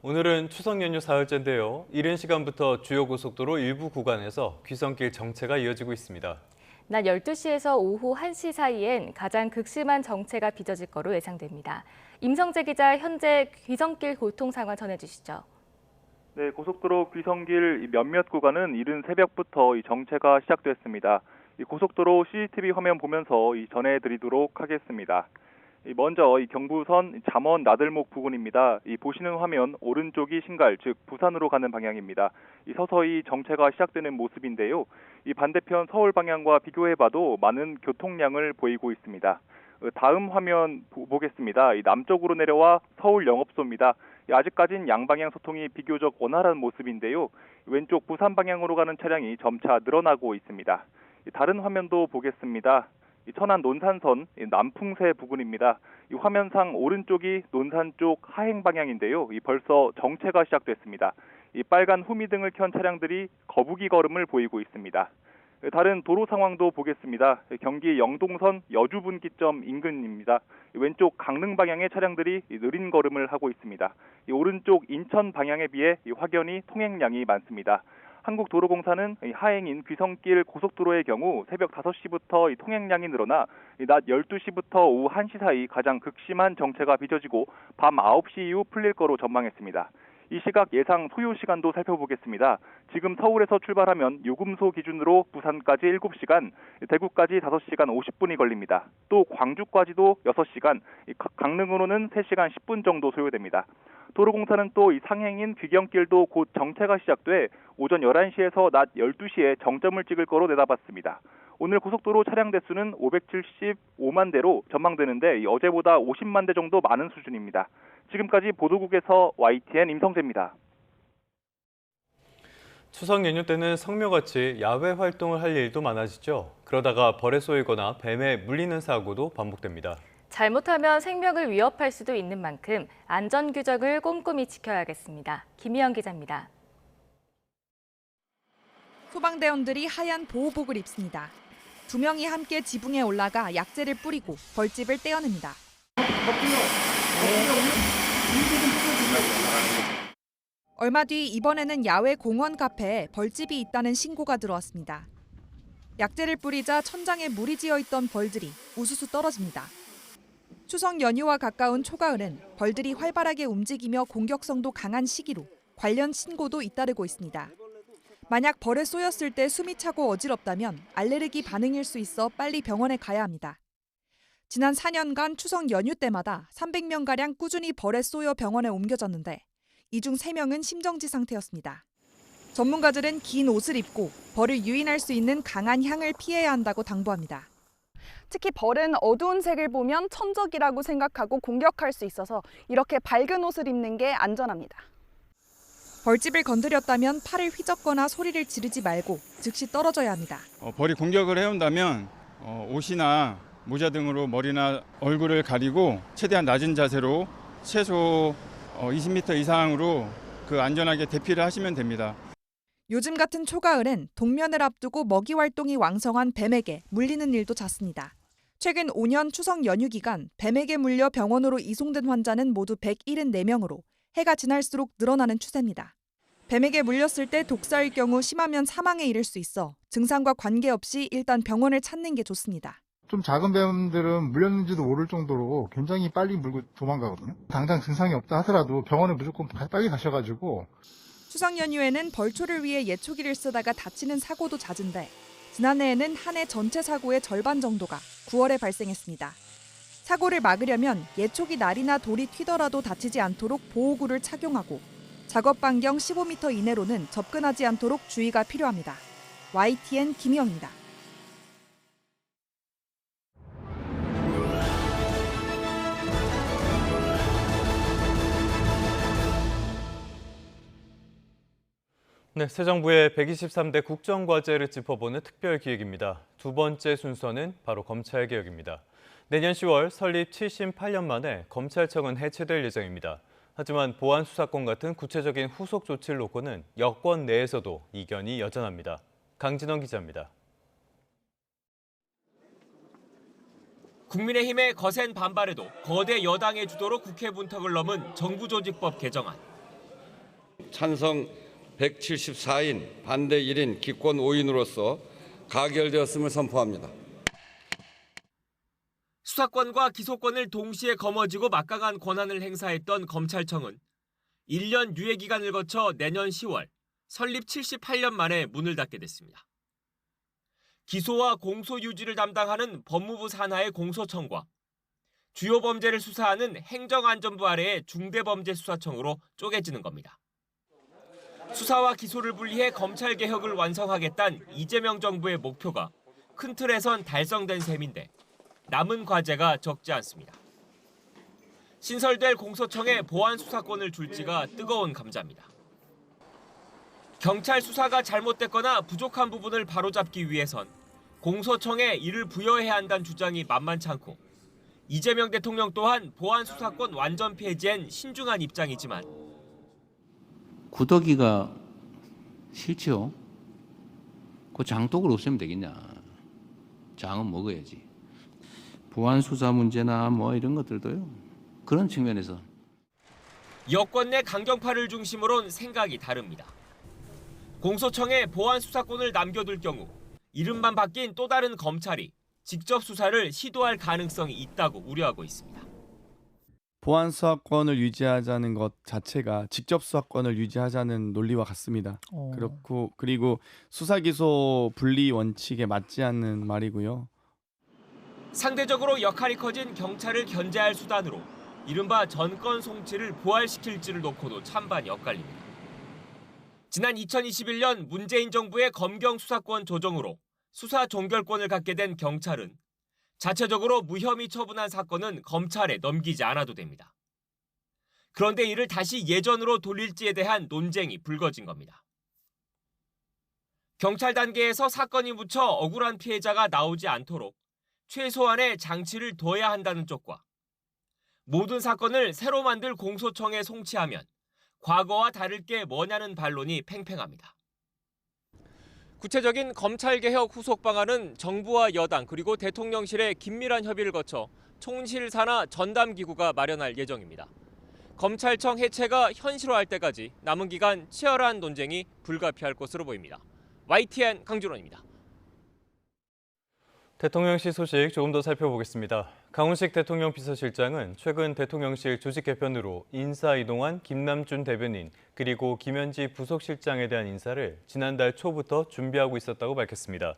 오늘은 추석 연휴 사흘째인데요. 이른 시간부터 주요 고속도로 일부 구간에서 귀성길 정체가 이어지고 있습니다. 낮 12시에서 오후 1시 사이엔 가장 극심한 정체가 빚어질 거로 예상됩니다. 임성재 기자, 현재 귀성길 교통 상황 전해주시죠. 네, 고속도로 귀성길 몇몇 구간은 이른 새벽부터 정체가 시작됐습니다. 고속도로 CCTV 화면 보면서 전해드리도록 하겠습니다. 먼저 경부선 잠원 나들목 부근입니다. 보시는 화면 오른쪽이 신갈, 즉 부산으로 가는 방향입니다. 서서히 정체가 시작되는 모습인데요. 반대편 서울 방향과 비교해봐도 많은 교통량을 보이고 있습니다. 다음 화면 보겠습니다. 남쪽으로 내려와 서울 영업소입니다. 아직까진 양방향 소통이 비교적 원활한 모습인데요. 왼쪽 부산 방향으로 가는 차량이 점차 늘어나고 있습니다. 다른 화면도 보겠습니다. 천안 논산선 남풍새 부근입니다. 화면상 오른쪽이 논산 쪽 하행 방향인데요. 벌써 정체가 시작됐습니다. 빨간 후미등을 켠 차량들이 거북이 걸음을 보이고 있습니다. 다른 도로 상황도 보겠습니다. 경기 영동선 여주분기점 인근입니다. 왼쪽 강릉 방향의 차량들이 느린 걸음을 하고 있습니다. 오른쪽 인천 방향에 비해 확연히 통행량이 많습니다. 한국도로공사는 하행인 귀성길 고속도로의 경우 새벽 5시부터 통행량이 늘어나 낮 12시부터 오후 1시 사이 가장 극심한 정체가 빚어지고 밤 9시 이후 풀릴 거로 전망했습니다. 이 시각 예상 소요 시간도 살펴보겠습니다. 지금 서울에서 출발하면 요금소 기준으로 부산까지 7시간, 대구까지 5시간 50분이 걸립니다. 또 광주까지도 6시간, 강릉으로는 3시간 10분 정도 소요됩니다. 도로공사는 또 상행인 귀경길도 곧 정체가 시작돼 오전 11시에서 낮 12시에 정점을 찍을 거로 내다봤습니다. 오늘 고속도로 차량 대수는 575만 대로 전망되는데 어제보다 50만 대 정도 많은 수준입니다. 지금까지 보도국에서 YTN 임성재입니다. 추석 연휴 때는 성묘같이 야외 활동을 할 일도 많아지죠. 그러다가 벌에 쏘이거나 뱀에 물리는 사고도 반복됩니다. 잘못하면 생명을 위협할 수도 있는 만큼 안전 규정을 꼼꼼히 지켜야겠습니다. 김희영 기자입니다. 소방대원들이 하얀 보호복을 입습니다. 2명이 함께 지붕에 올라가 약재를 뿌리고 벌집을 떼어냅니다. 얼마 뒤 이번에는 야외 공원 카페에 벌집이 있다는 신고가 들어왔습니다. 약재를 뿌리자 천장에 물이 지어 있던 벌들이 우수수 떨어집니다. 추석 연휴와 가까운 초가을은 벌들이 활발하게 움직이며 공격성도 강한 시기로 관련 신고도 잇따르고 있습니다. 만약 벌에 쏘였을 때 숨이 차고 어지럽다면 알레르기 반응일 수 있어 빨리 병원에 가야 합니다. 지난 4년간 추석 연휴 때마다 300명가량 꾸준히 벌에 쏘여 병원에 옮겨졌는데 이 중 3명은 심정지 상태였습니다. 전문가들은 긴 옷을 입고 벌을 유인할 수 있는 강한 향을 피해야 한다고 당부합니다. 특히 벌은 어두운 색을 보면 천적이라고 생각하고 공격할 수 있어서 이렇게 밝은 옷을 입는 게 안전합니다. 벌집을 건드렸다면 팔을 휘젓거나 소리를 지르지 말고 즉시 떨어져야 합니다. 벌이 공격을 해온다면 옷이나 모자 등으로 머리나 얼굴을 가리고 최대한 낮은 자세로 최소 20m 이상으로 안전하게 대피를 하시면 됩니다. 요즘 같은 초가을엔 동면을 앞두고 먹이 활동이 왕성한 뱀에게 물리는 일도 잦습니다. 최근 5년 추석 연휴 기간 뱀에게 물려 병원으로 이송된 환자는 모두 174명으로 해가 지날수록 늘어나는 추세입니다. 뱀에게 물렸을 때 독사일 경우 심하면 사망에 이를 수 있어 증상과 관계없이 일단 병원을 찾는 게 좋습니다. 좀 작은 뱀들은 물렸는지도 모를 정도로 굉장히 빨리 물고 도망가거든요. 당장 증상이 없다 하더라도 병원에 무조건 빨리 가셔가지고. 추석 연휴에는 벌초를 위해 예초기를 쓰다가 다치는 사고도 잦은데 지난해에는 한 해 전체 사고의 절반 정도가 9월에 발생했습니다. 사고를 막으려면 예초기 날이나 돌이 튀더라도 다치지 않도록 보호구를 착용하고 작업 반경 15m 이내로는 접근하지 않도록 주의가 필요합니다. YTN 김희영입니다. 네, 새 정부의 123대 국정과제를 짚어보는 특별 기획입니다. 두 번째 순서는 바로 검찰개혁입니다. 내년 10월 설립 78년 만에 검찰청은 해체될 예정입니다. 하지만 보안 수사권 같은 구체적인 후속 조치를 놓고는 여권 내에서도 이견이 여전합니다. 강진원 기자입니다. 국민의힘의 거센 반발에도 거대 여당의 주도로 국회 문턱을 넘은 정부조직법 개정안. 찬성 174인, 반대 1인, 기권 5인으로서 가결되었음을 선포합니다. 수사권과 기소권을 동시에 거머쥐고 막강한 권한을 행사했던 검찰청은 1년 유예 기간을 거쳐 내년 10월 설립 78년 만에 문을 닫게 됐습니다. 기소와 공소 유지를 담당하는 법무부 산하의 공소청과 주요 범죄를 수사하는 행정안전부 아래의 중대범죄수사청으로 쪼개지는 겁니다. 수사와 기소를 분리해 검찰개혁을 완성하겠다는 이재명 정부의 목표가 큰 틀에선 달성된 셈인데 남은 과제가 적지 않습니다. 신설될 공소청에 보안 수사권을 줄지가 뜨거운 감자입니다. 경찰 수사가 잘못됐거나 부족한 부분을 바로잡기 위해선 공소청에 이를 부여해야 한다는 주장이 만만치 않고 이재명 대통령 또한 보안 수사권 완전 폐지엔 신중한 입장이지만 구더기가 싫죠. 그 장독을 없애면 되겠냐. 장은 먹어야지. 보안 수사 문제나 뭐 이런 것들도요. 그런 측면에서 여권 내 강경파를 중심으론 생각이 다릅니다. 공소청에 보안 수사권을 남겨둘 경우 이름만 바뀐 또 다른 검찰이 직접 수사를 시도할 가능성이 있다고 우려하고 있습니다. 보안 수사권을 유지하자는 것 자체가 직접 수사권을 유지하자는 논리와 같습니다. 그리고 수사 기소 분리 원칙에 맞지 않는 말이고요. 상대적으로 역할이 커진 경찰을 견제할 수단으로 이른바 전권 송치를 부활시킬지를 놓고도 찬반이 엇갈립니다. 지난 2021년 문재인 정부의 검경 수사권 조정으로 수사 종결권을 갖게 된 경찰은 자체적으로 무혐의 처분한 사건은 검찰에 넘기지 않아도 됩니다. 그런데 이를 다시 예전으로 돌릴지에 대한 논쟁이 불거진 겁니다. 경찰 단계에서 사건이 묻혀 억울한 피해자가 나오지 않도록 최소한의 장치를 둬야 한다는 쪽과 모든 사건을 새로 만들 공소청에 송치하면 과거와 다를 게 뭐냐는 반론이 팽팽합니다. 구체적인 검찰개혁 후속 방안은 정부와 여당 그리고 대통령실의 긴밀한 협의를 거쳐 총실 산하 전담기구가 마련할 예정입니다. 검찰청 해체가 현실화할 때까지 남은 기간 치열한 논쟁이 불가피할 것으로 보입니다. YTN 강준원입니다. 대통령실 소식 조금 더 살펴보겠습니다. 강훈식 대통령 비서실장은 최근 대통령실 조직 개편으로 인사 이동한 김남준 대변인 그리고 김현지 부속실장에 대한 인사를 지난달 초부터 준비하고 있었다고 밝혔습니다.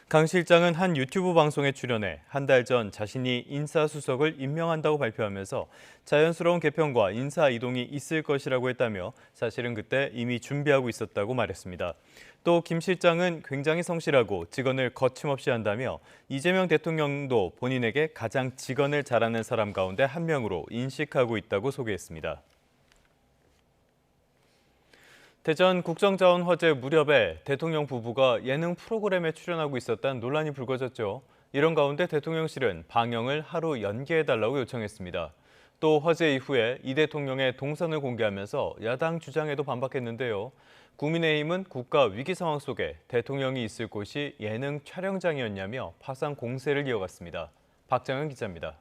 강 실장은 한 유튜브 방송에 출연해 한 달 전 자신이 인사수석을 임명한다고 발표하면서 자연스러운 개편과 인사 이동이 있을 것이라고 했다며 사실은 그때 이미 준비하고 있었다고 말했습니다. 또 김 실장은 굉장히 성실하고 직언을 거침없이 한다며 이재명 대통령도 본인에게 가장 직언을 잘하는 사람 가운데 한 명으로 인식하고 있다고 소개했습니다. 대전 국정자원 화재 무렵에 대통령 부부가 예능 프로그램에 출연하고 있었다는 논란이 불거졌죠. 이런 가운데 대통령실은 방영을 하루 연기해달라고 요청했습니다. 또 화재 이후에 이 대통령의 동선을 공개하면서 야당 주장에도 반박했는데요. 국민의힘은 국가 위기 상황 속에 대통령이 있을 곳이 예능 촬영장이었냐며 파상 공세를 이어갔습니다. 박정현 기자입니다.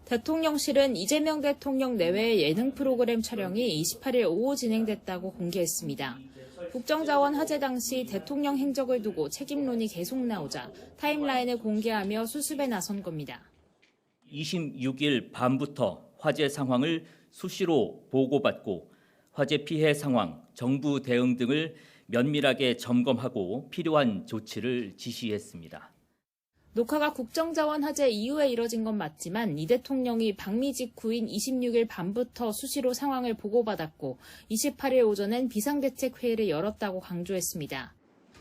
대통령실은 이재명 대통령 내외의 예능 프로그램 촬영이 28일 오후 진행됐다고 공개했습니다. 국정자원 화재 당시 대통령 행적을 두고 책임론이 계속 나오자 타임라인을 공개하며 수습에 나선 겁니다. 26일 밤부터 화재 상황을 수시로 보고받고 화재 피해 상황, 정부 대응 등을 면밀하게 점검하고 필요한 조치를 지시했습니다. 녹화가 국정자원 화재 이후에 이뤄진 건 맞지만 이 대통령이 방미 직후인 26일 밤부터 수시로 상황을 보고받았고 28일 오전엔 비상대책회의를 열었다고 강조했습니다.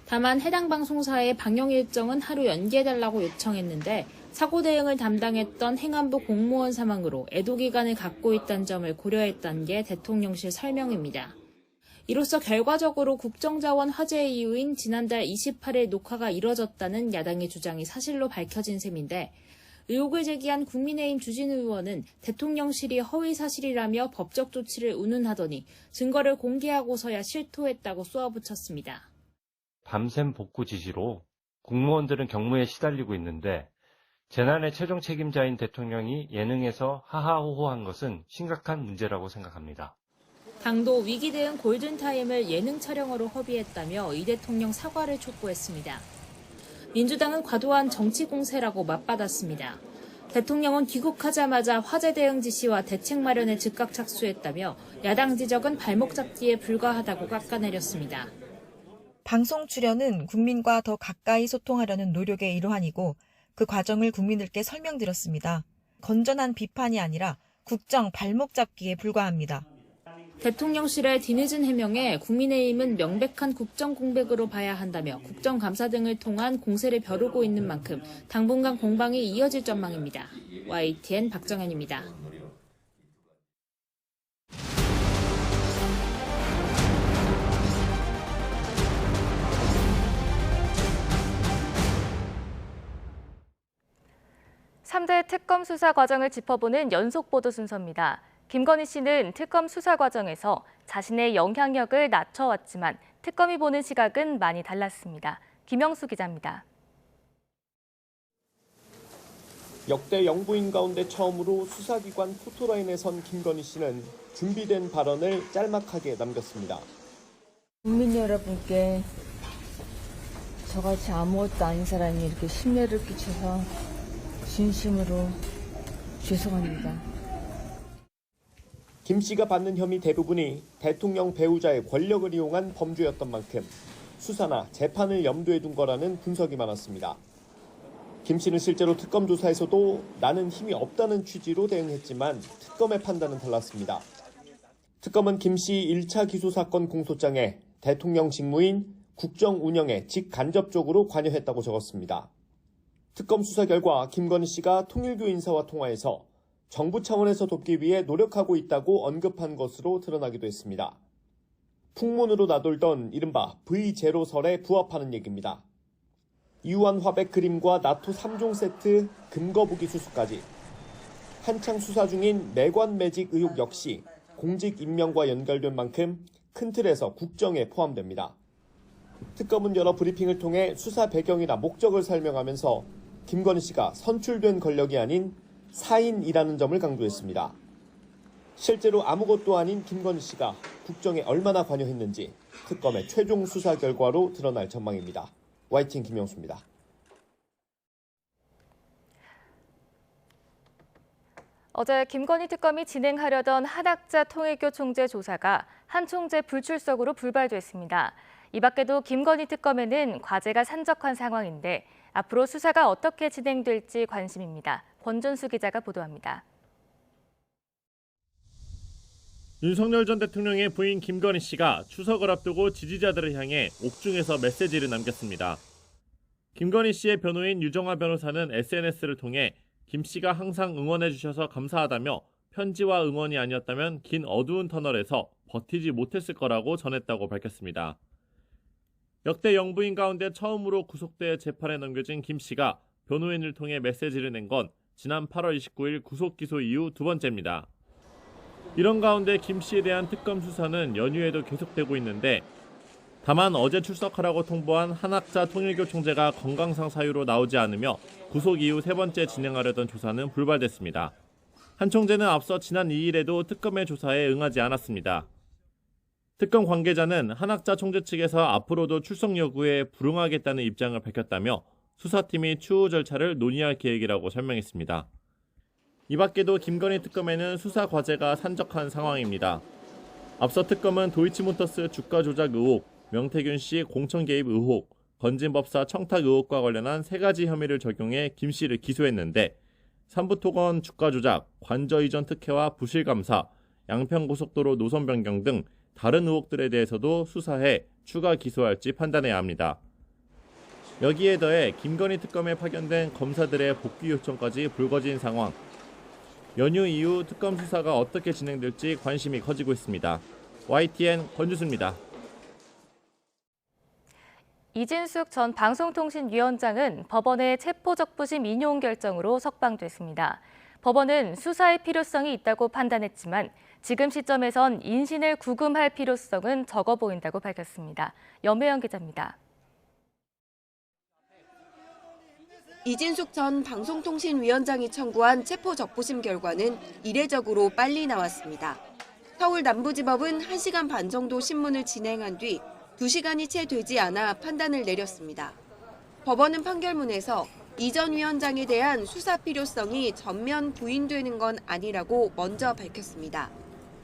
다만 해당 방송사의 방영 일정은 하루 연기해달라고 요청했는데 사고 대응을 담당했던 행안부 공무원 사망으로 애도 기간을 갖고 있다는 점을 고려했던 게 대통령실 설명입니다. 이로써 결과적으로 국정자원 화재 이후인 지난달 28일 녹화가 이뤄졌다는 야당의 주장이 사실로 밝혀진 셈인데 의혹을 제기한 국민의힘 주진우 의원은 대통령실이 허위 사실이라며 법적 조치를 운운하더니 증거를 공개하고서야 실토했다고 쏘아붙였습니다. 밤샘 복구 지시로 공무원들은 경무에 시달리고 있는데 재난의 최종 책임자인 대통령이 예능에서 하하호호한 것은 심각한 문제라고 생각합니다. 당도 위기 대응 골든타임을 예능 촬영으로 허비했다며 이 대통령 사과를 촉구했습니다. 민주당은 과도한 정치 공세라고 맞받았습니다. 대통령은 귀국하자마자 화재 대응 지시와 대책 마련에 즉각 착수했다며 야당 지적은 발목 잡기에 불과하다고 깎아내렸습니다. 방송 출연은 국민과 더 가까이 소통하려는 노력의 일환이고 그 과정을 국민들께 설명드렸습니다. 건전한 비판이 아니라 국정 발목 잡기에 불과합니다. 대통령실의 뒤늦은 해명에 국민의힘은 명백한 국정 공백으로 봐야 한다며 국정감사 등을 통한 공세를 벼르고 있는 만큼 당분간 공방이 이어질 전망입니다. YTN 박정현입니다. (3대) 특검 수사 과정을 짚어보는 연속 보도 순서입니다. 김건희 씨는 특검 수사 과정에서 자신의 영향력을 낮춰왔지만 특검이 보는 시각은 많이 달랐습니다. 김영수 기자입니다. 역대 영부인 가운데 처음으로 수사기관 포토라인에 선 김건희 씨는 준비된 발언을 짤막하게 남겼습니다. 국민 여러분께 저같이 아무것도 아닌 사람이 이렇게 심려를 끼쳐서 진심으로 죄송합니다. 김 씨가 받는 혐의 대부분이 대통령 배우자의 권력을 이용한 범죄였던 만큼 수사나 재판을 염두에 둔 거라는 분석이 많았습니다. 김 씨는 실제로 특검 조사에서도 나는 힘이 없다는 취지로 대응했지만 특검의 판단은 달랐습니다. 특검은 김 씨 1차 기소 사건 공소장에 대통령 직무인 국정 운영에 직간접적으로 관여했다고 적었습니다. 특검 수사 결과 김건희 씨가 통일교 인사와 통화해서 정부 차원에서 돕기 위해 노력하고 있다고 언급한 것으로 드러나기도 했습니다. 풍문으로 나돌던 이른바 V0설에 부합하는 얘기입니다. 이우한 화백 그림과 나토 3종 세트 금거부기 수수까지 한창 수사 중인 매관 매직 의혹 역시 공직 임명과 연결된 만큼 큰 틀에서 국정에 포함됩니다. 특검은 여러 브리핑을 통해 수사 배경이나 목적을 설명하면서 김건희 씨가 선출된 권력이 아닌 사인이라는 점을 강조했습니다. 실제로 아무것도 아닌 김건희 씨가 국정에 얼마나 관여했는지 특검의 최종 수사 결과로 드러날 전망입니다. YTN 김영수입니다. 어제 김건희 특검이 진행하려던 한학자 통일교 총재 조사가 한 총재 불출석으로 불발됐습니다. 이 밖에도 김건희 특검에는 과제가 산적한 상황인데 앞으로 수사가 어떻게 진행될지 관심입니다. 권준수 기자가 보도합니다. 윤석열 전 대통령의 부인 김건희 씨가 추석을 앞두고 지지자들을 향해 옥중에서 메시지를 남겼습니다. 김건희 씨의 변호인 유정화 변호사는 SNS를 통해 김 씨가 항상 응원해 주셔서 감사하다며 편지와 응원이 아니었다면 긴 어두운 터널에서 버티지 못했을 거라고 전했다고 밝혔습니다. 역대 영부인 가운데 처음으로 구속돼 재판에 넘겨진 김 씨가 변호인을 통해 메시지를 낸 건 지난 8월 29일 구속 기소 이후 두 번째입니다. 이런 가운데 김 씨에 대한 특검 수사는 연휴에도 계속되고 있는데 다만 어제 출석하라고 통보한 한학자 통일교 총재가 건강상 사유로 나오지 않으며 구속 이후 세 번째 진행하려던 조사는 불발됐습니다. 한 총재는 앞서 지난 2일에도 특검의 조사에 응하지 않았습니다. 특검 관계자는 한학자 총재 측에서 앞으로도 출석 요구에 불응하겠다는 입장을 밝혔다며 수사팀이 추후 절차를 논의할 계획이라고 설명했습니다. 이 밖에도 김건희 특검에는 수사 과제가 산적한 상황입니다. 앞서 특검은 도이치모터스 주가 조작 의혹, 명태균 씨 공천 개입 의혹, 건진법사 청탁 의혹과 관련한 세 가지 혐의를 적용해 김 씨를 기소했는데 삼부토건 주가 조작, 관저 이전 특혜와 부실 감사, 양평고속도로 노선 변경 등 다른 의혹들에 대해서도 수사해 추가 기소할지 판단해야 합니다. 여기에 더해 김건희 특검에 파견된 검사들의 복귀 요청까지 불거진 상황. 연휴 이후 특검 수사가 어떻게 진행될지 관심이 커지고 있습니다. YTN 권주수입니다. 이진숙 전 방송통신위원장은 법원의 체포적부심 인용 결정으로 석방됐습니다. 법원은 수사의 필요성이 있다고 판단했지만 지금 시점에선 인신을 구금할 필요성은 적어 보인다고 밝혔습니다. 염혜영 기자입니다. 이진숙 전 방송통신위원장이 청구한 체포적부심 결과는 이례적으로 빨리 나왔습니다. 서울 남부지법은 1시간 반 정도 신문을 진행한 뒤 2시간이 채 되지 않아 판단을 내렸습니다. 법원은 판결문에서 이 전 위원장에 대한 수사 필요성이 전면 부인되는 건 아니라고 먼저 밝혔습니다.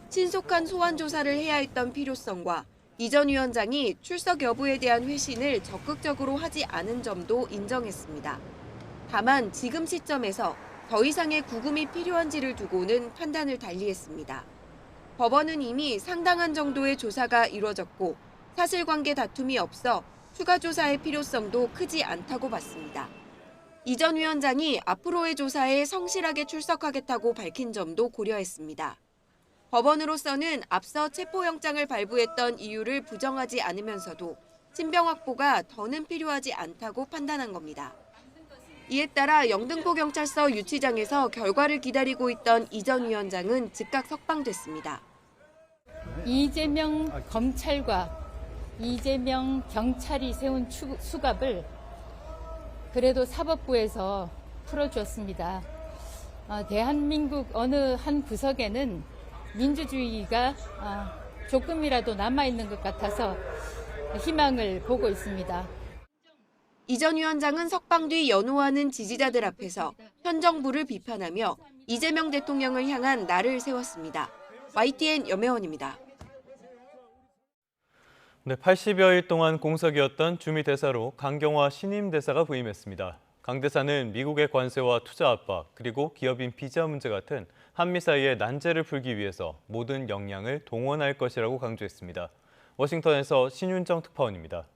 신속한 소환 조사를 해야 했던 필요성과 이 전 위원장이 출석 여부에 대한 회신을 적극적으로 하지 않은 점도 인정했습니다. 다만 지금 시점에서 더 이상의 구금이 필요한지를 두고는 판단을 달리했습니다. 법원은 이미 상당한 정도의 조사가 이루어졌고 사실관계 다툼이 없어 추가 조사의 필요성도 크지 않다고 봤습니다. 이 전 위원장이 앞으로의 조사에 성실하게 출석하겠다고 밝힌 점도 고려했습니다. 법원으로서는 앞서 체포영장을 발부했던 이유를 부정하지 않으면서도 신병 확보가 더는 필요하지 않다고 판단한 겁니다. 이에 따라 영등포경찰서 유치장에서 결과를 기다리고 있던 이 전 위원장은 즉각 석방됐습니다. 이재명 검찰과 이재명 경찰이 세운 수갑을 그래도 사법부에서 풀어주었습니다. 대한민국 어느 한 구석에는 민주주의가 조금이라도 남아있는 것 같아서 희망을 보고 있습니다. 이 전 위원장은 석방 뒤 연호하는 지지자들 앞에서 현 정부를 비판하며 이재명 대통령을 향한 날을 세웠습니다. YTN 염혜원입니다. 네, 80여일 동안 공석이었던 주미 대사로 강경화 신임 대사가 부임했습니다. 강 대사는 미국의 관세와 투자 압박, 그리고 기업인 비자 문제 같은 한미 사이의 난제를 풀기 위해서 모든 역량을 동원할 것이라고 강조했습니다. 워싱턴에서 신윤정 특파원입니다.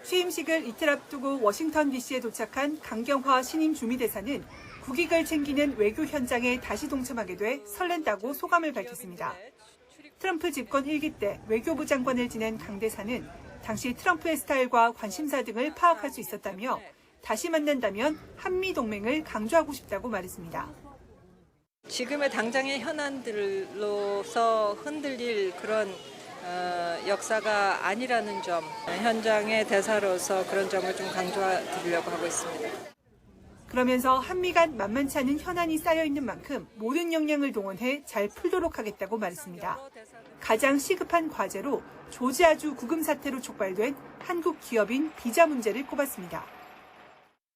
취임식을 이틀 앞두고 워싱턴 DC에 도착한 강경화 신임 주미대사는 국익을 챙기는 외교 현장에 다시 동참하게 돼 설렌다고 소감을 밝혔습니다. 트럼프 집권 1기 때 외교부 장관을 지낸 강 대사는 당시 트럼프의 스타일과 관심사 등을 파악할 수 있었다며 다시 만난다면 한미 동맹을 강조하고 싶다고 말했습니다. 지금의 당장의 현안들로서 흔들릴 그런 역사가 아니라는 점, 현장의 대사로서 그런 점을 좀 강조드리려고 하고 있습니다. 그러면서 한미 간 만만치 않은 현안이 쌓여있는 만큼 모든 역량을 동원해 잘 풀도록 하겠다고 말했습니다. 가장 시급한 과제로 조지아주 구금 사태로 촉발된 한국 기업인 비자 문제를 꼽았습니다.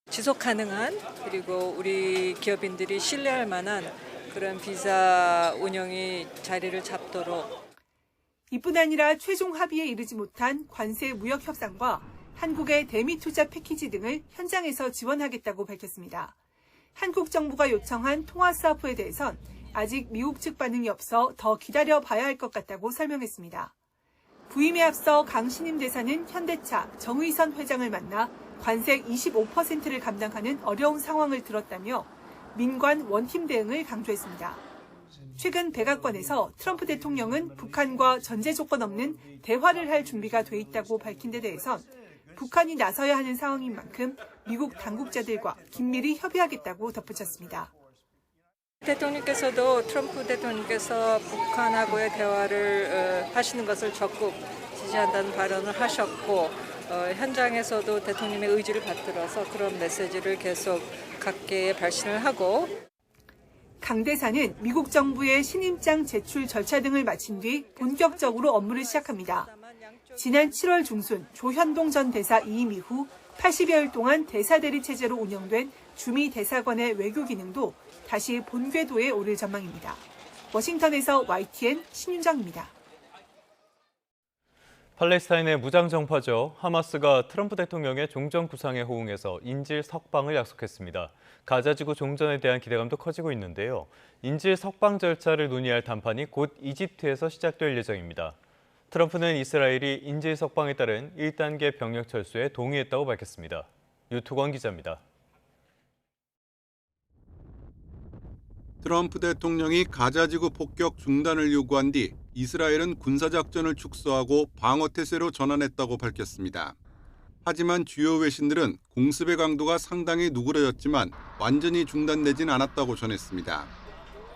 지속 가능한 그리고 우리 기업인들이 신뢰할 만한 그런 비자 운영이 자리를 잡도록. 이뿐 아니라 최종 합의에 이르지 못한 관세 무역 협상과 한국의 대미 투자 패키지 등을 현장에서 지원하겠다고 밝혔습니다. 한국 정부가 요청한 통화 사업부에 대해선 아직 미국 측 반응이 없어 더 기다려봐야 할 것 같다고 설명했습니다. 부임에 앞서 강 신임 대사는 현대차 정의선 회장을 만나 관세 25%를 감당하는 어려운 상황을 들었다며 민관 원팀 대응을 강조했습니다. 최근 백악관에서 트럼프 대통령은 북한과 전제 조건 없는 대화를 할 준비가 돼 있다고 밝힌 데 대해선 북한이 나서야 하는 상황인 만큼 미국 당국자들과 긴밀히 협의하겠다고 덧붙였습니다. 대통령께서도 트럼프 대통령께서 북한하고의 대화를 하시는 것을 적극 지지한다는 발언을 하셨고 현장에서도 대통령의 의지를 받들어서 그런 메시지를 계속 각계에 발신을 하고 강 대사는 미국 정부의 신임장 제출 절차 등을 마친 뒤 본격적으로 업무를 시작합니다. 지난 7월 중순 조현동 전 대사 이임 이후 80여일 동안 대사 대리 체제로 운영된 주미 대사관의 외교 기능도 다시 본궤도에 오를 전망입니다. 워싱턴에서 YTN 신윤정입니다. 팔레스타인의 무장정파죠. 하마스가 트럼프 대통령의 종전 구상에 호응해서 인질 석방을 약속했습니다. 가자지구 종전에 대한 기대감도 커지고 있는데요. 인질 석방 절차를 논의할談判이 곧 이집트에서 시작될 예정입니다. 트럼프는 이스라엘이 인질 석방에 따른 1단계 병력 철수에 동의했다고 밝혔습니다. 유투건 기자입니다. 트럼프 대통령이 가자지구 폭격 중단을 요구한 뒤 이스라엘은 군사작전을 축소하고 방어태세로 전환했다고 밝혔습니다. 하지만 주요 외신들은 공습의 강도가 상당히 누그러졌지만 완전히 중단되진 않았다고 전했습니다.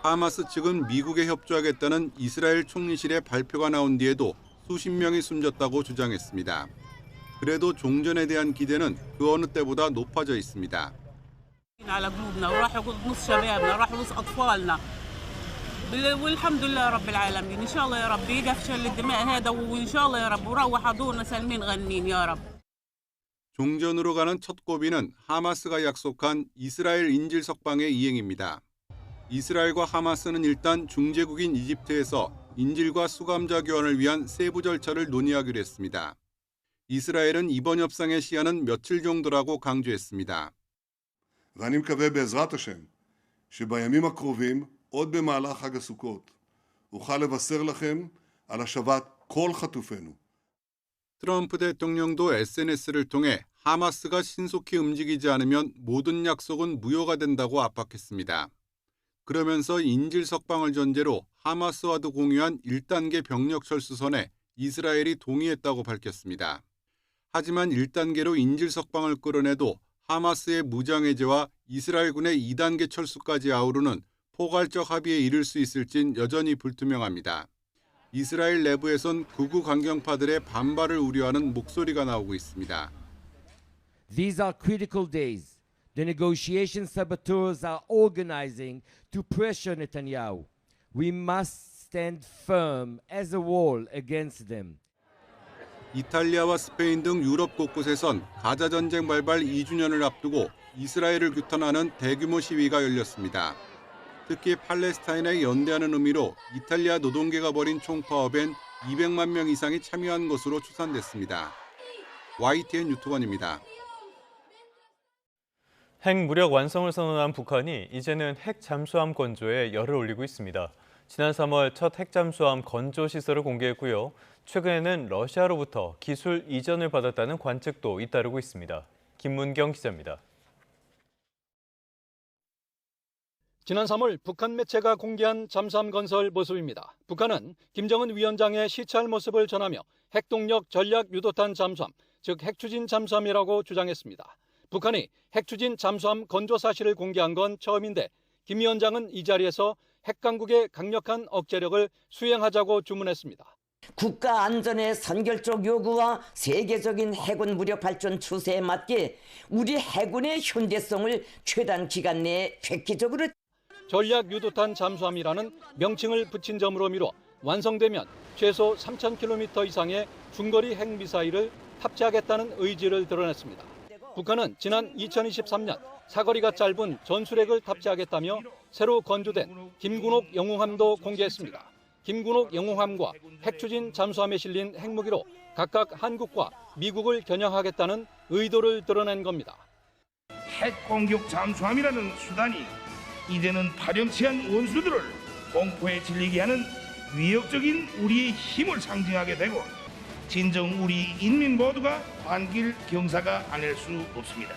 하마스 측은 미국에 협조하겠다는 이스라엘 총리실의 발표가 나온 뒤에도 수십 명이 숨졌다고 주장했습니다. 그래도 종전에 대한 기대는 그 어느 때보다 높아져 있습니다. على قلوبنا وراح يقود نص شبابنا راح يقود أطفالنا والحمد لله رب العالمين إن شاء الله يا رب يقف شل الدماء هذا وإن شاء الله يا رب وروح حضورنا سالمين غنين يا رب. 종전으로 가는 첫 고비는 하마스가 약속한 이스라엘 인질 석방의 이행입니다. 이스라엘과 하마스는 일단 중재국인 이집트에서 인질과 수감자 교환을 위한 세부 절차를 논의하기로 했습니다. 이스라엘은 이번 협상의 시한은 며칠 정도라고 강조했습니다. ואני מקווה בעזרת השם שבימים הקרובים עוד במהלך חג הסוכות אוכל לבשר לכם על השבת כל חטופינו. 트럼프 대통령도 SNS를 통해 하마스가 신속히 움직이지 않으면 모든 약속은 무효가 된다고 압박했습니다. 그러면서 인질 석방을 전제로 하마스와도 공유한 1단계 병력 철수선에 이스라엘이 동의했다고 밝혔습니다. 하지만 1단계로 인질 석방을 끌어내도 하마스의 무장해제와 이스라엘군의 2단계 철수까지 아우르는 포괄적 합의에 이를 수 있을진 여전히 불투명합니다. 이스라엘 내부에선 극우 강경파들의 반발을 우려하는 목소리가 나오고 있습니다. These are critical days. The negotiation saboteurs are organizing to pressure Netanyahu. We must stand firm as a wall against them. 이탈리아와 스페인 등 유럽 곳곳에선 가자 전쟁 발발 2주년을 앞두고 이스라엘을 규탄하는 대규모 시위가 열렸습니다. 특히 팔레스타인에 연대하는 의미로 이탈리아 노동계가 벌인 총파업엔 200만 명 이상이 참여한 것으로 추산됐습니다. YTN 유튜버입니다. 핵 무력 완성을 선언한 북한이 이제는 핵 잠수함 건조에 열을 올리고 있습니다. 지난 3월 첫 핵 잠수함 건조 시설을 공개했고요. 최근에는 러시아로부터 기술 이전을 받았다는 관측도 잇따르고 있습니다. 김문경 기자입니다. 지난 3월 북한 매체가 공개한 잠수함 건설 모습입니다. 북한은 김정은 위원장의 시찰 모습을 전하며 핵동력 전략 유도탄 잠수함, 즉 핵추진 잠수함이라고 주장했습니다. 북한이 핵추진 잠수함 건조 사실을 공개한 건 처음인데 김 위원장은 이 자리에서 핵강국의 강력한 억제력을 수행하자고 주문했습니다. 국가 안전의 선결적 요구와 세계적인 해군 무력 발전 추세에 맞게 우리 해군의 현대성을 최단 기간 내에 획기적으로 전략 유도탄 잠수함이라는 명칭을 붙인 점으로 미뤄 완성되면 최소 3,000km 이상의 중거리 핵미사일을 탑재하겠다는 의지를 드러냈습니다. 북한은 지난 2023년 사거리가 짧은 전술핵을 탑재하겠다며 새로 건조된 김군옥 영웅함도 공개했습니다. 김군옥 영웅함과 핵추진 잠수함에 실린 핵무기로 각각 한국과 미국을 겨냥하겠다는 의도를 드러낸 겁니다. 핵공격 잠수함이라는 수단이 이제는 파렴치한 원수들을 공포에 질리게 하는 위협적인 우리의 힘을 상징하게 되고 진정 우리 인민 모두가 반길 경사가 아닐 수 없습니다.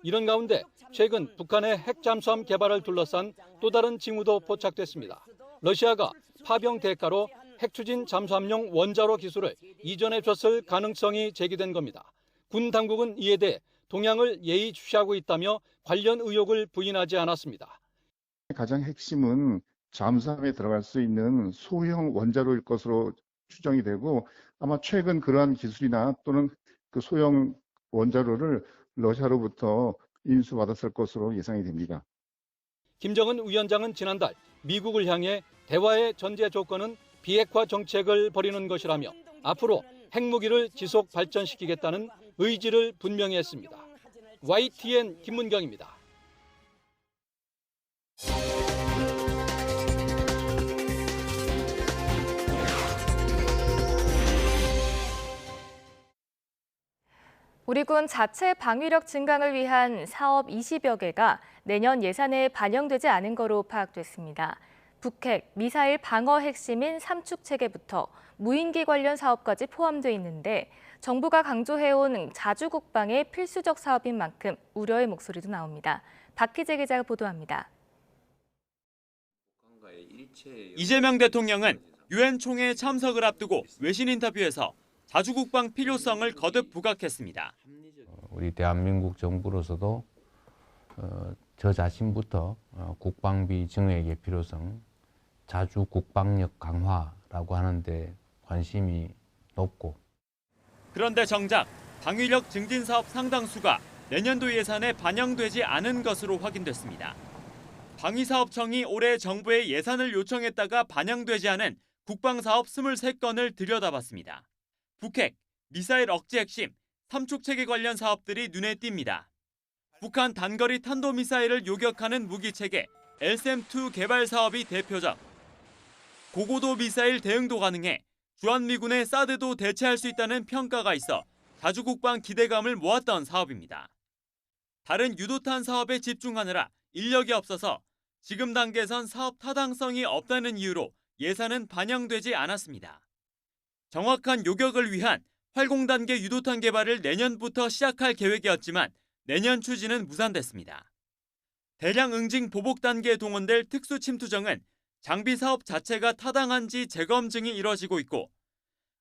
이런 가운데 최근 북한의 핵 잠수함 개발을 둘러싼 또 다른 징후도 포착됐습니다. 러시아가 파병 대가로 핵추진 잠수함용 원자로 기술을 이전해 줬을 가능성이 제기된 겁니다. 군 당국은 이에 대해 동향을 예의주시하고 있다며 관련 의혹을 부인하지 않았습니다. 가장 핵심은 잠수함에 들어갈 수 있는 소형 원자로일 것으로 추정이 되고 아마 최근 그러한 기술이나 또는 그 소형 원자로를 러시아로부터 인수받았을 것으로 예상이 됩니다. 김정은 위원장은 지난달 미국을 향해 대화의 전제 조건은 비핵화 정책을 벌이는 것이라며 앞으로 핵무기를 지속 발전시키겠다는 의지를 분명히 했습니다. YTN 김문경입니다. 우리 군 자체 방위력 증강을 위한 사업 20여 개가 내년 예산에 반영되지 않은 거로 파악됐습니다. 북핵, 미사일 방어 핵심인 삼축 체계부터 무인기 관련 사업까지 포함돼 있는데 정부가 강조해온 자주국방의 필수적 사업인 만큼 우려의 목소리도 나옵니다. 박희재 기자가 보도합니다. 이재명 대통령은 유엔 총회 참석을 앞두고 외신 인터뷰에서 자주국방 필요성을 거듭 부각했습니다. 우리 대한민국 정부로서도 저 자신부터 국방비 증액의 필요성, 자주국방력 강화라고 하는데 관심이 높고 그런데 정작 방위력 증진 사업 상당수가 내년도 예산에 반영되지 않은 것으로 확인됐습니다. 방위사업청이 올해 정부에 예산을 요청했다가 반영되지 않은 국방사업 23건을 들여다봤습니다. 북핵, 미사일 억제 핵심, 삼축체계 관련 사업들이 눈에 띕니다. 북한 단거리 탄도미사일을 요격하는 무기체계 LSAM-2 개발 사업이 대표적. 고고도 미사일 대응도 가능해 주한미군의 사드도 대체할 수 있다는 평가가 있어 자주국방 기대감을 모았던 사업입니다. 다른 유도탄 사업에 집중하느라 인력이 없어서 지금 단계선 사업 타당성이 없다는 이유로 예산은 반영되지 않았습니다. 정확한 요격을 위한 활공단계 유도탄 개발을 내년부터 시작할 계획이었지만 내년 추진은 무산됐습니다. 대량 응징 보복 단계에 동원될 특수침투정은 장비 사업 자체가 타당한지 재검증이 이뤄지고 있고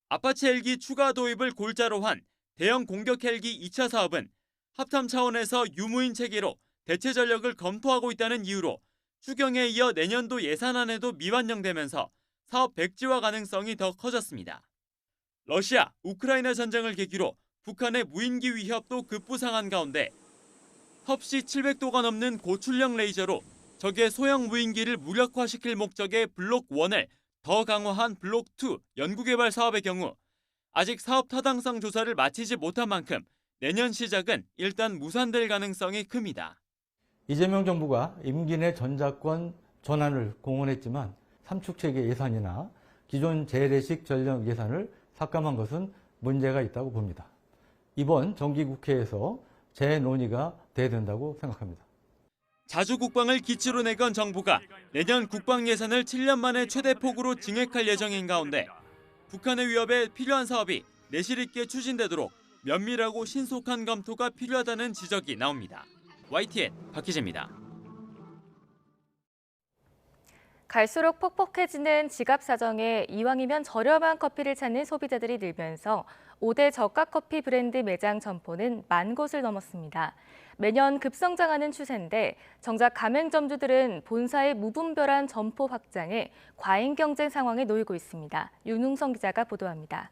아파치 헬기 추가 도입을 골자로 한 대형 공격 헬기 2차 사업은 합참 차원에서 유무인 체계로 대체 전력을 검토하고 있다는 이유로 추경에 이어 내년도 예산안에도 미반영되면서 사업 백지화 가능성이 더 커졌습니다. 러시아, 우크라이나 전쟁을 계기로 북한의 무인기 위협도 급부상한 가운데 섭씨 700도가 넘는 고출력 레이저로 적의 소형 무인기를 무력화시킬 목적의 블록 1을 더 강화한 블록 2 연구개발 사업의 경우 아직 사업 타당성 조사를 마치지 못한 만큼 내년 시작은 일단 무산될 가능성이 큽니다. 이재명 정부가 임기 내 전작권 전환을 공언했지만 삼축체계 예산이나 기존 재래식 전력 예산을 삭감한 것은 문제가 있다고 봅니다. 이번 정기국회에서 재논의가 돼야 된다고 생각합니다. 자주국방을 기치로 내건 정부가 내년 국방 예산을 7년 만에 최대 폭으로 증액할 예정인 가운데 북한의 위협에 필요한 사업이 내실 있게 추진되도록 면밀하고 신속한 검토가 필요하다는 지적이 나옵니다. YTN 박희재입니다. 갈수록 퍽퍽해지는 지갑 사정에 이왕이면 저렴한 커피를 찾는 소비자들이 늘면서 5대 저가 커피 브랜드 매장 점포는 10,000곳을 넘었습니다. 매년 급성장하는 추세인데 정작 가맹점주들은 본사의 무분별한 점포 확장에 과잉 경쟁 상황에 놓이고 있습니다. 윤웅성 기자가 보도합니다.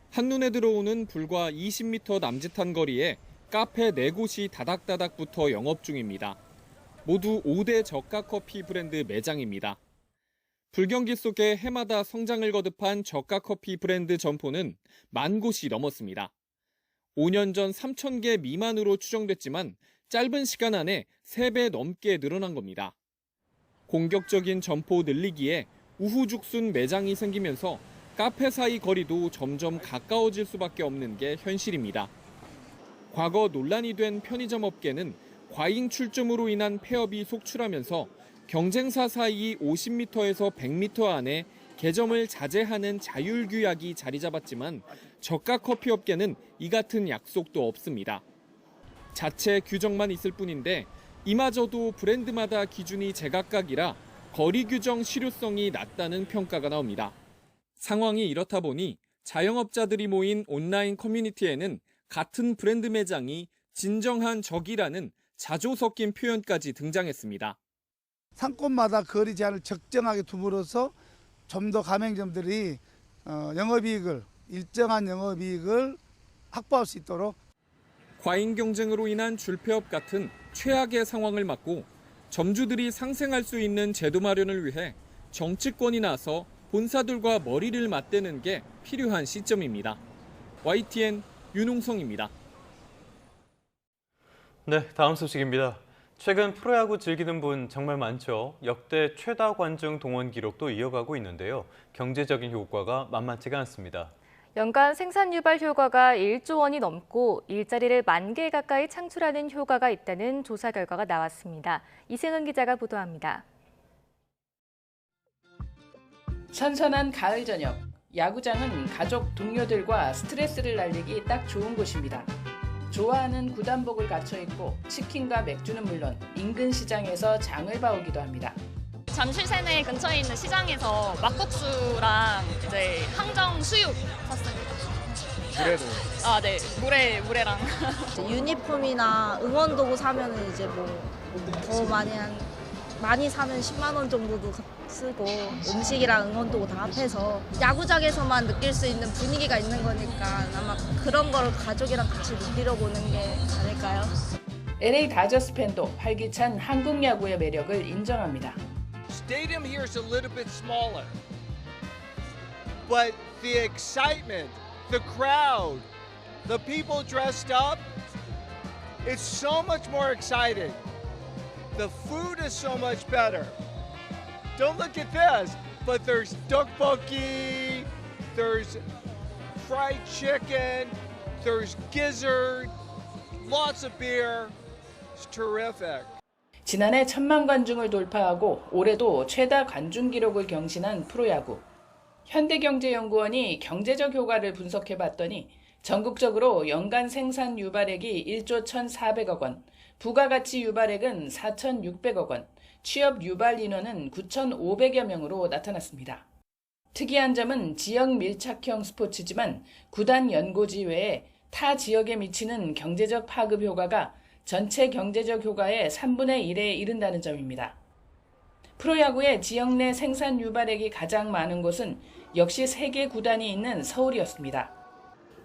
한눈에 들어오는 불과 20m 남짓한 거리에 카페 4곳이 다닥다닥 붙어 영업 중입니다. 모두 5대 저가 커피 브랜드 매장입니다. 불경기 속에 해마다 성장을 거듭한 저가 커피 브랜드 점포는 10,000곳이 넘었습니다. 5년 전 3,000개 미만으로 추정됐지만 짧은 시간 안에 3배 넘게 늘어난 겁니다. 공격적인 점포 늘리기에 우후죽순 매장이 생기면서 카페 사이 거리도 점점 가까워질 수밖에 없는 게 현실입니다. 과거 논란이 된 편의점 업계는 과잉 출점으로 인한 폐업이 속출하면서 경쟁사 사이 50m에서 100m 안에 개점을 자제하는 자율규약이 자리 잡았지만 저가 커피 업계는 이 같은 약속도 없습니다. 자체 규정만 있을 뿐인데 이마저도 브랜드마다 기준이 제각각이라 거리 규정 실효성이 낮다는 평가가 나옵니다. 상황이 이렇다 보니 자영업자들이 모인 온라인 커뮤니티에는 같은 브랜드 매장이 진정한 적이라는 자조 섞인 표현까지 등장했습니다. 상권마다 거리 제한을 적정하게 둠으로써 좀 더 가맹점들이 일정한 영업이익을 확보할 수 있도록 과잉 경쟁으로 인한 줄폐업 같은 최악의 상황을 막고 점주들이 상생할 수 있는 제도 마련을 위해 정치권이 나서 본사들과 머리를 맞대는 게 필요한 시점입니다. YTN 윤웅성입니다. 네, 다음 소식입니다. 최근 프로야구 즐기는 분 정말 많죠. 역대 최다 관중 동원 기록도 이어가고 있는데요. 경제적인 효과가 만만치가 않습니다. 연간 생산 유발 효과가 1조 원이 넘고 일자리를 10,000개 가까이 창출하는 효과가 있다는 조사 결과가 나왔습니다. 이승은 기자가 보도합니다. 선선한 가을 저녁, 야구장은 가족, 동료들과 스트레스를 날리기 딱 좋은 곳입니다. 좋아하는 구단복을 갖춰 입고 치킨과 맥주는 물론 인근 시장에서 장을 봐오기도 합니다. 잠실 시내 근처에 있는 시장에서 막국수랑 이제 항정 수육 샀습니다. 그래도 네, 물회랑 유니폼이나 응원 도구 사면은 이제 뭐 더 많이 사면 10만 원 정도도 쓰고 음식이랑 응원도 다 합해서 야구장에서만 느낄 수 있는 분위기가 있는 거니까 아마 그런 걸 가족이랑 같이 느끼려고 오는 게 아닐까요? LA 다저스 팬도 활기찬 한국 야구의 매력을 인정합니다. Stadium here is a little bit smaller, but the excitement, the crowd, the people dressed up, it's so much more exciting. The food is so much better. Don't look at this, but there's tteokbokki, there's fried chicken, there's gizzard, lots of beer. It's terrific. 지난해 1,000만 관중을 돌파하고 올해도 최다 관중 기록을 경신한 프로야구. 현대경제연구원이 경제적 효과를 분석해봤더니 전국적으로 연간 생산 유발액이 1조 1,400억 원, 부가가치 유발액은 4,600억 원, 취업 유발 인원은 9,500여 명으로 나타났습니다. 특이한 점은 지역 밀착형 스포츠지만 구단 연고지 외에 타 지역에 미치는 경제적 파급 효과가 전체 경제적 효과의 3분의 1에 이른다는 점입니다. 프로야구의 지역 내 생산 유발액이 가장 많은 곳은 역시 3개 구단이 있는 서울이었습니다.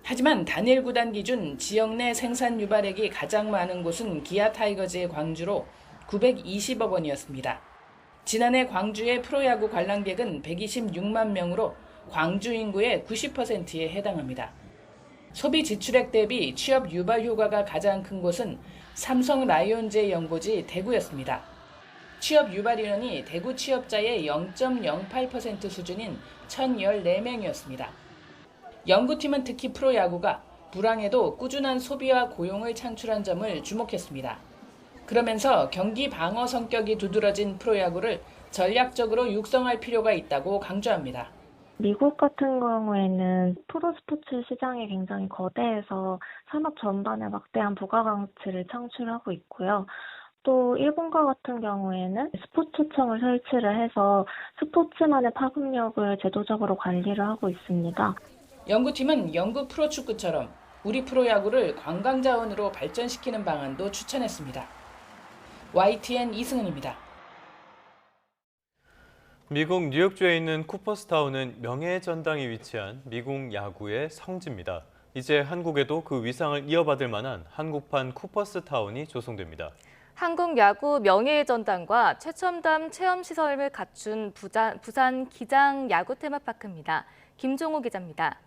하지만 단일 구단 기준 지역 내 생산 유발액이 가장 많은 곳은 기아 타이거즈의 광주로 920억 원이었습니다. 지난해 광주의 프로야구 관람객은 126만 명으로 광주 인구의 90%에 해당합니다. 소비 지출액 대비 취업 유발 효과가 가장 큰 곳은 삼성 라이온즈의 연고지 대구였습니다. 취업 유발 인원이 대구 취업자의 0.08% 수준인 1,014명이었습니다. 연구팀은 특히 프로야구가 불황에도 꾸준한 소비와 고용을 창출한 점을 주목했습니다. 그러면서 경기 방어 성격이 두드러진 프로야구를 전략적으로 육성할 필요가 있다고 강조합니다. 미국 같은 경우에는 프로스포츠 시장이 굉장히 거대해서 산업 전반에 막대한 부가가치를 창출하고 있고요. 또 일본과 같은 경우에는 스포츠청을 설치를 해서 스포츠만의 파급력을 제도적으로 관리를 하고 있습니다. 연구팀은 영국 프로축구처럼 우리 프로야구를 관광자원으로 발전시키는 방안도 추천했습니다. YTN 이승은입니다. 미국 뉴욕주에 있는 쿠퍼스타운은 명예의 전당이 위치한 미국 야구의 성지입니다. 이제 한국에도 그 위상을 이어받을 만한 한국판 쿠퍼스타운이 조성됩니다. 한국 야구 명예의 전당과 최첨단 체험시설을 갖춘 부산 기장 야구 테마파크입니다. 김종호 기자입니다.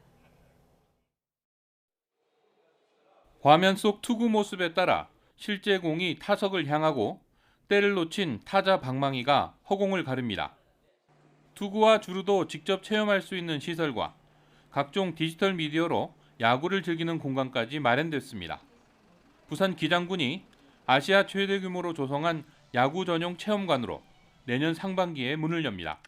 화면 속 투구 모습에 따라 실제 공이 타석을 향하고 때를 놓친 타자 방망이가 허공을 가릅니다. 투구와 주루도 직접 체험할 수 있는 시설과 각종 디지털 미디어로 야구를 즐기는 공간까지 마련됐습니다. 부산 기장군이 아시아 최대 규모로 조성한 야구 전용 체험관으로 내년 상반기에 문을 엽니다.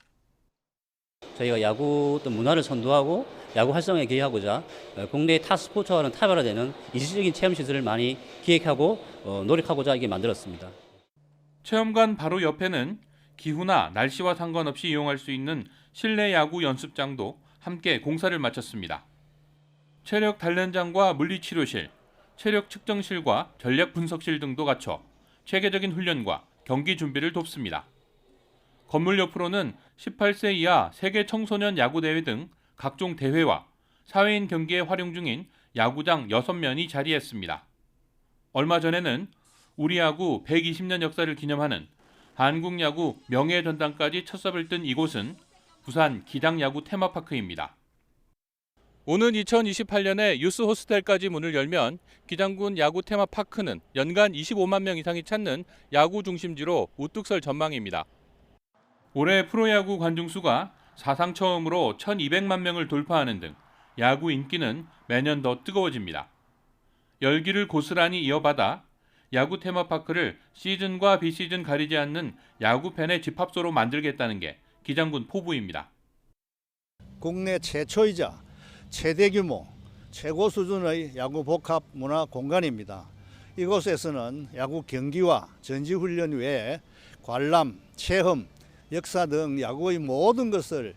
저희가 야구 어떤 문화를 선도하고 야구 활성화에 기여하고자 국내 타 스포츠와는 타별화되는 이질적인 체험시설을 많이 기획하고 노력하고자 이게 만들었습니다. 체험관 바로 옆에는 기후나 날씨와 상관없이 이용할 수 있는 실내 야구 연습장도 함께 공사를 마쳤습니다. 체력 단련장과 물리치료실, 체력 측정실과 전략 분석실 등도 갖춰 체계적인 훈련과 경기 준비를 돕습니다. 건물 옆으로는 18세 이하 세계 청소년 야구대회 등 각종 대회와 사회인 경기에 활용 중인 야구장 6면이 자리했습니다. 얼마 전에는 우리 야구 120년 역사를 기념하는 한국야구 명예의 전당까지 첫삽을 뜬 이곳은 부산 기장야구 테마파크입니다. 오는 2028년에 유스 호스텔까지 문을 열면 기장군 야구 테마파크는 연간 25만 명 이상이 찾는 야구 중심지로 우뚝 설 전망입니다. 올해 프로야구 관중수가 사상 처음으로 1,200만 명을 돌파하는 등 야구 인기는 매년 더 뜨거워집니다. 열기를 고스란히 이어받아 야구 테마파크를 시즌과 비시즌 가리지 않는 야구 팬의 집합소로 만들겠다는 게 기장군 포부입니다. 국내 최초이자 최대 규모, 최고 수준의 야구 복합 문화 공간입니다. 이곳에서는 야구 경기와 전지훈련 외에 관람, 체험, 역사 등 야구의 모든 것을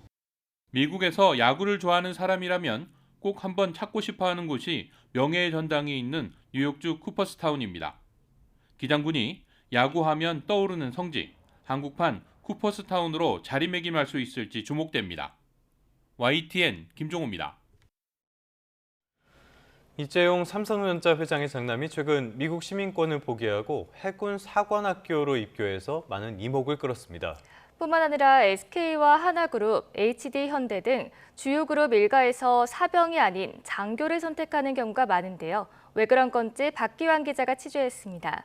미국에서 야구를 좋아하는 사람이라면 꼭 한번 찾고 싶어하는 곳이 명예의 전당이 있는 뉴욕주 쿠퍼스타운입니다. 기장군이 야구하면 떠오르는 성지, 한국판 쿠퍼스타운으로 자리매김할 수 있을지 주목됩니다. YTN 김종호입니다. 이재용 삼성전자 회장의 장남이 최근 미국 시민권을 포기하고 해군 사관학교로 입교해서 많은 이목을 끌었습니다. 뿐만 아니라 SK와 하나그룹, HD현대 등 주요 그룹 일가에서 사병이 아닌 장교를 선택하는 경우가 많은데요. 왜 그런 건지 박기환 기자가 취재했습니다.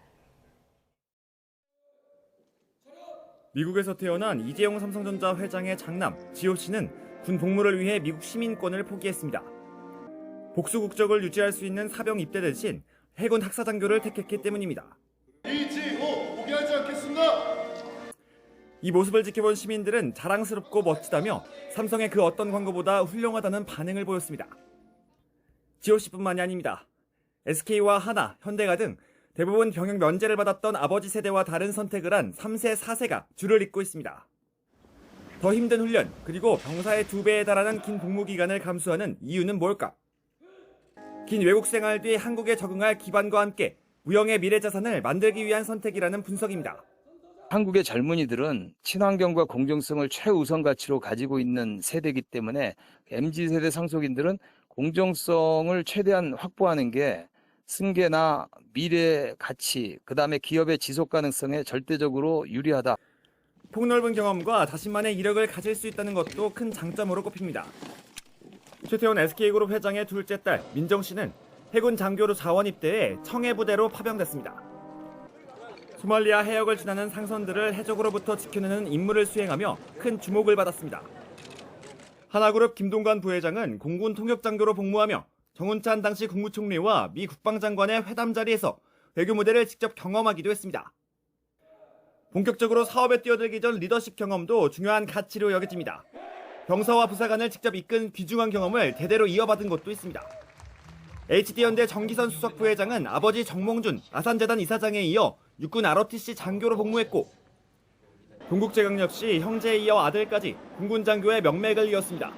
미국에서 태어난 이재용 삼성전자 회장의 장남 지호 씨는 군 복무를 위해 미국 시민권을 포기했습니다. 복수 국적을 유지할 수 있는 사병 입대 대신 해군 학사장교를 택했기 때문입니다. 이지호 포기하지 않겠습니다. 이 모습을 지켜본 시민들은 자랑스럽고 멋지다며 삼성의 그 어떤 광고보다 훌륭하다는 반응을 보였습니다. 지호 씨뿐만이 아닙니다. SK와 하나, 현대가 등 대부분 병역 면제를 받았던 아버지 세대와 다른 선택을 한 3세, 4세가 줄을 잇고 있습니다. 더 힘든 훈련, 그리고 병사의 2배에 달하는 긴 복무 기간을 감수하는 이유는 뭘까? 긴 외국 생활 뒤 한국에 적응할 기반과 함께 무형의 미래 자산을 만들기 위한 선택이라는 분석입니다. 한국의 젊은이들은 친환경과 공정성을 최우선 가치로 가지고 있는 세대이기 때문에 MZ세대 상속인들은 공정성을 최대한 확보하는 게 승계나 미래 가치, 그다음에 기업의 지속 가능성에 절대적으로 유리하다. 폭넓은 경험과 자신만의 이력을 가질 수 있다는 것도 큰 장점으로 꼽힙니다. 최태원 SK그룹 회장의 둘째 딸 민정 씨는 해군 장교로 자원 입대해 청해부대로 파병됐습니다. 소말리아 해역을 지나는 상선들을 해적으로부터 지켜내는 임무를 수행하며 큰 주목을 받았습니다. 하나그룹 김동관 부회장은 공군 통역장교로 복무하며 정운찬 당시 국무총리와 미 국방장관의 회담 자리에서 외교 무대를 직접 경험하기도 했습니다. 본격적으로 사업에 뛰어들기 전 리더십 경험도 중요한 가치로 여겨집니다. 병사와 부사관을 직접 이끈 귀중한 경험을 대대로 이어받은 곳도 있습니다. HD현대 정기선 수석 부회장은 아버지 정몽준 아산재단 이사장에 이어 육군 ROTC 장교로 복무했고, 동국제강 역시 형제에 이어 아들까지 공군 장교의 명맥을 이었습니다.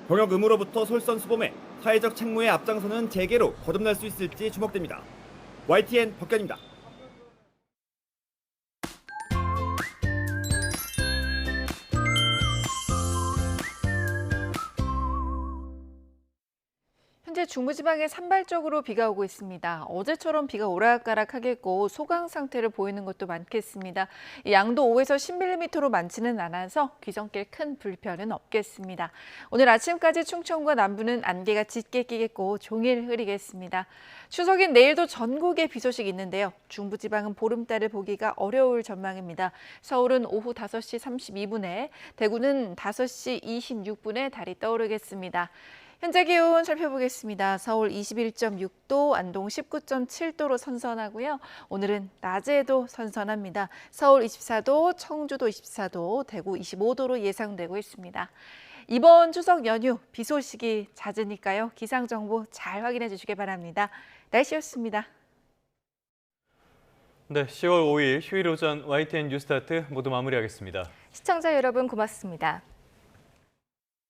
병역 의무로부터 솔선수범해 사회적 책무에 앞장서는 재계로 거듭날 수 있을지 주목됩니다. YTN 박견입니다. 현재 중부지방에 산발적으로 비가 오고 있습니다. 어제처럼 비가 오락가락하겠고 소강 상태를 보이는 곳도 많겠습니다. 양도 5에서 10mm로 많지는 않아서 귀성길 큰 불편은 없겠습니다. 오늘 아침까지 충청과 남부는 안개가 짙게 끼겠고 종일 흐리겠습니다. 추석인 내일도 전국에 비 소식 있는데요. 중부지방은 보름달을 보기가 어려울 전망입니다. 서울은 오후 5시 32분에, 대구는 5시 26분에 달이 떠오르겠습니다. 현재 기온 살펴보겠습니다. 서울 21.6도, 안동 19.7도로 선선하고요. 오늘은 낮에도 선선합니다. 서울 24도, 청주도 24도, 대구 25도로 예상되고 있습니다. 이번 추석 연휴 비 소식이 잦으니까요. 기상정보 잘 확인해 주시기 바랍니다. 날씨였습니다. 네, 10월 5일 휴일 오전 YTN 뉴스타트 모두 마무리하겠습니다. 시청자 여러분 고맙습니다.